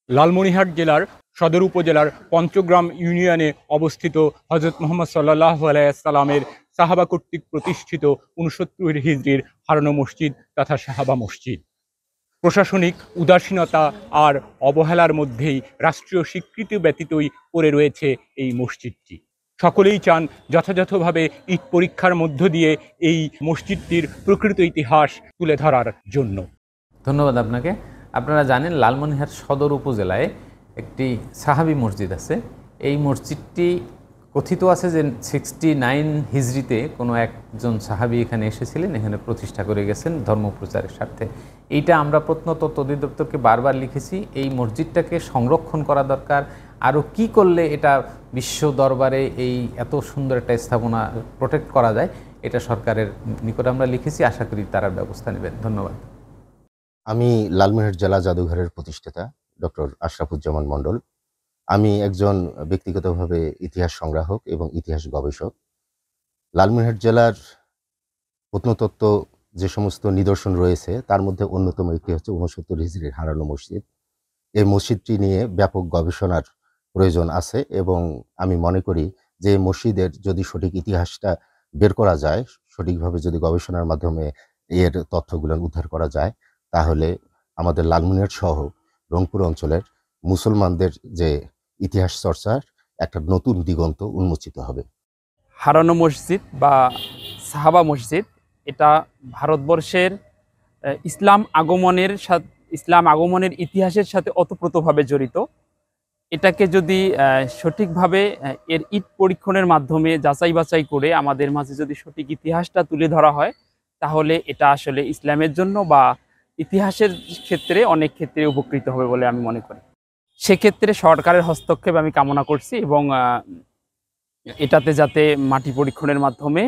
লালমনিরহাট জেলার সদর উপজেলার পঞ্চগ্রাম ইউনিয়নে অবস্থিত হযরত মুহাম্মদ সাল্লাল্লাহু আলাইহি ওয়াসাল্লামের সাহাবা কর্তৃক প্রতিষ্ঠিত ৬৯ হিজরির হারানো মসজিদ তথা সাহাবা মসজিদ। প্রশাসনিক উদাসীনতা আর অবহেলার মধ্যেই রাষ্ট্রীয় স্বীকৃতি ব্যতীতই পড়ে রয়েছে এই মসজিদটি। সকলেই চান যথাযথভাবে ঈদ পরীক্ষার মধ্য দিয়ে এই মসজিদটির প্রকৃত ইতিহাস তুলে ধরার জন্য। ধন্যবাদ আপনাকে। আপনারা জানেন লালমনিরহাট সদর উপজেলায় একটি সাহাবী মসজিদ আছে। এই মসজিদটি কথিত আছে যে 69 হিজরিতে কোনো একজন সাহাবী এখানে এসেছিলেন, এখানে প্রতিষ্ঠা করে গেছেন ধর্মপ্রচারের স্বার্থে। এইটা আমরা প্রত্নতত্ত্ব অধিদপ্তরকে বারবার লিখেছি, এই মসজিদটাকে সংরক্ষণ করা দরকার। আরও কি করলে এটা বিশ্ব দরবারে এই এত সুন্দর একটা স্থাপনা প্রোটেক্ট করা যায়, এটা সরকারের নিকট আমরা লিখেছি, আশা করি তারা ব্যবস্থা নেবেন। ধন্যবাদ। আমি লালমনিরহাট জেলা জাদুঘরের প্রতিষ্ঠাতা ডক্টর আশরাফুজ্জামান মণ্ডল। আমি একজন ব্যক্তিগতভাবে ইতিহাস সংগ্রাহক এবং ইতিহাস গবেষক। লালমনিরহাট জেলার প্রত্নতত্ত্ব যে সমস্ত নিদর্শন রয়েছে তার মধ্যে অন্যতম একটি হচ্ছে ৬৯ হিজরির হারানো মসজিদ। এই মসজিদটি নিয়ে ব্যাপক গবেষণার প্রয়োজন আছে এবং আমি মনে করি যে এই মসজিদের যদি সঠিক ইতিহাসটা বের করা যায়, সঠিকভাবে যদি গবেষণার মাধ্যমে এর তথ্যগুলো উদ্ধার করা যায়, তাহলে আমাদের লালমনিরহাট সহ রংপুর অঞ্চলের মুসলমানদের যে ইতিহাস চর্চার একটা নতুন দিগন্ত উন্মোচিত হবে। হারানো মসজিদ বা সাহাবা মসজিদ এটা ভারতবর্ষের ইসলাম আগমনের ইতিহাসের সাথে ওতপ্রোতভাবে জড়িত। এটাকে যদি সঠিকভাবে এর ঈদ পরীক্ষণের মাধ্যমে যাচাই বাছাই করে আমাদের মাঝে যদি সঠিক ইতিহাসটা তুলে ধরা হয়, তাহলে এটা আসলে ইসলামের জন্য বা ইতিহাসের ক্ষেত্রে অনেক ক্ষেত্রে উপকৃত হবে বলে আমি মনে করি। সেক্ষেত্রে সরকারের হস্তক্ষেপ আমি কামনা করছি এবং এটাতে যাতে মাটি পরীক্ষণের মাধ্যমে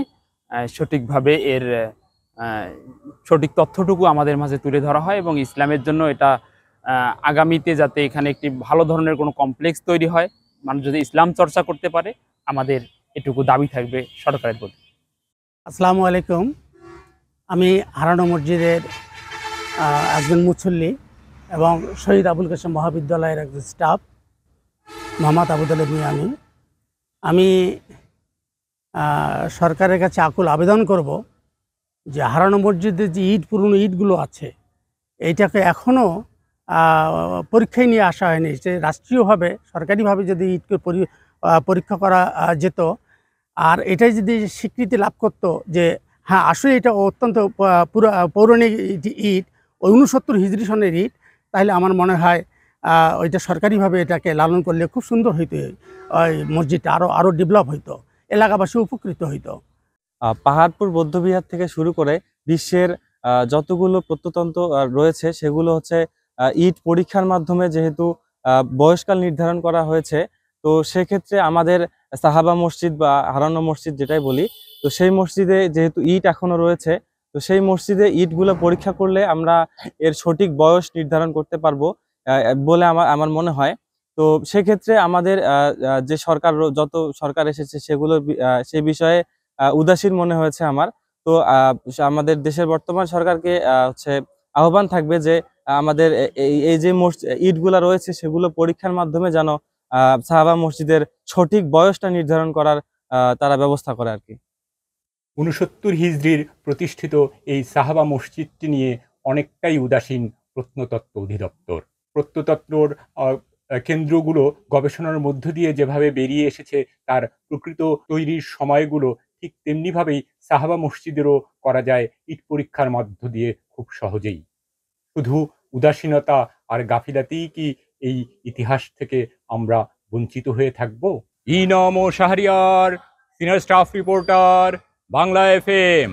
সঠিকভাবে এর সঠিক তথ্যটুকু আমাদের মাঝে তুলে ধরা হয় এবং ইসলামের জন্য এটা আগামীতে যাতে এখানে একটি ভালো ধরনের কোনো কমপ্লেক্স তৈরি হয়, মানুষ যদি ইসলাম চর্চা করতে পারে, আমাদের এটুকু দাবি থাকবে সরকারের প্রতি। আসসালামু আলাইকুম। আমি হারানো মসজিদের একজন মুসল্লি এবং শহীদ আবুল কাসেম মহাবিদ্যালয়ের একজন স্টাফ, মোহাম্মদ আবুল মিয়া। আমি সরকারের কাছে আকুল আবেদন করব যে হারানো মসজিদের যে পুরনো ইটগুলো আছে, এইটাকে এখনও পরীক্ষায় নিয়ে আসা হয়নি। যে রাষ্ট্রীয়ভাবে সরকারিভাবে যদি ইটকে পরীক্ষা করা যেত আর এটাই যদি স্বীকৃতি লাভ করতো যে হ্যাঁ আসলে এটা অত্যন্ত পৌরাণিক ইট, ৬৯ হিজরি সনের ইট, তাহলে আমার মনে হয় ওইটা সরকারিভাবে এটাকে লালন করলে খুব সুন্দর হইতো, ওই মসজিদটা আরও ডেভেলপ হইতো, এলাকাবাসী উপকৃত হইতো। পাহাড়পুর বৌদ্ধবিহার থেকে শুরু করে বিশ্বের যতগুলো প্রত্নতত্ত্ব রয়েছে সেগুলো হচ্ছে ইট পরীক্ষার মাধ্যমে যেহেতু বয়সকাল নির্ধারণ করা হয়েছে, তো সেক্ষেত্রে আমাদের সাহাবা মসজিদ বা হারানো মসজিদ যেটাই বলি, তো সেই মসজিদে যেহেতু ইট এখনো রয়েছে, তো সেই মসজিদে ইটগুলো পরীক্ষা করলে আমরা এর সঠিক বয়স নির্ধারণ করতে পারবো বলে আমার মনে হয়। তো সেক্ষেত্রে আমাদের যে যত সরকার এসেছে সেগুলো সে বিষয়ে উদাসীন মনে হয়েছে আমার। তো আমাদের দেশের বর্তমান সরকারকে হচ্ছে আহ্বান থাকবে যে আমাদের এই যে ইটগুলা রয়েছে সেগুলো পরীক্ষার মাধ্যমে যেন সাহাবা মসজিদের সঠিক বয়সটা নির্ধারণ করার তারা ব্যবস্থা করে আর কি। ৬৯ হিজরির প্রতিষ্ঠিত এই সাহাবা মসজিদটি নিয়ে অনেকটাই উদাসীন প্রত্নতত্ত্ব অধিদপ্তর। প্রত্নতত্ত্বর কেন্দ্রগুলো গবেষণার মধ্য দিয়ে যেভাবে বেরিয়ে এসেছে তার প্রকৃত তৈরির সময়গুলো ঠিক তেমনিভাবেই সাহাবা মসজিদেরও করা যায় ইট পরীক্ষার মধ্য দিয়ে খুব সহজেই। শুধু উদাসীনতা আর গাফিলাতেই কি এই ইতিহাস থেকে আমরা বঞ্চিত হয়ে থাকব? ইনাম ও Shahriar, senior staff reporter, Bangla FM।